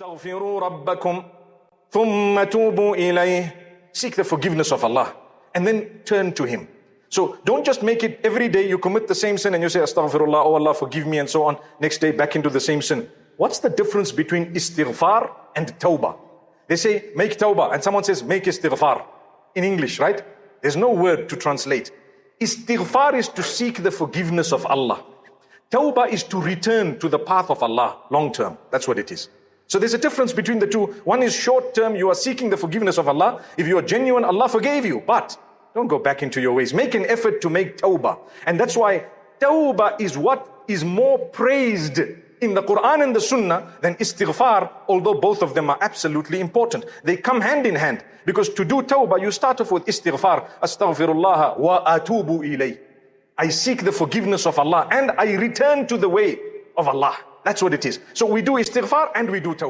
استغفروا ربكم ثم توبوا إليه. Seek the forgiveness of Allah and then turn to Him. So don't just make it every day you commit the same sin and you say astaghfirullah, oh Allah forgive me, and so on. Next day back into the same sin. What's the difference between istighfar and tawbah? They say make tawbah and someone says make istighfar in English, right? There's no word to translate. Istighfar is to seek the forgiveness of Allah. Tawbah is to return to the path of Allah long term. That's what it is. So there's a difference between the two. One is short term, you are seeking the forgiveness of Allah. If you are genuine, Allah forgave you. But don't go back into your ways. Make an effort to make tawbah. And that's why tawbah is what is more praised in the Quran and the Sunnah than istighfar, although both of them are absolutely important. They come hand in hand. Because to do tawbah, you start off with istighfar. Astaghfirullah wa atubu ilay. I seek the forgiveness of Allah and I return to the way of Allah. That's what it is. So we do istighfar and we do tawbah.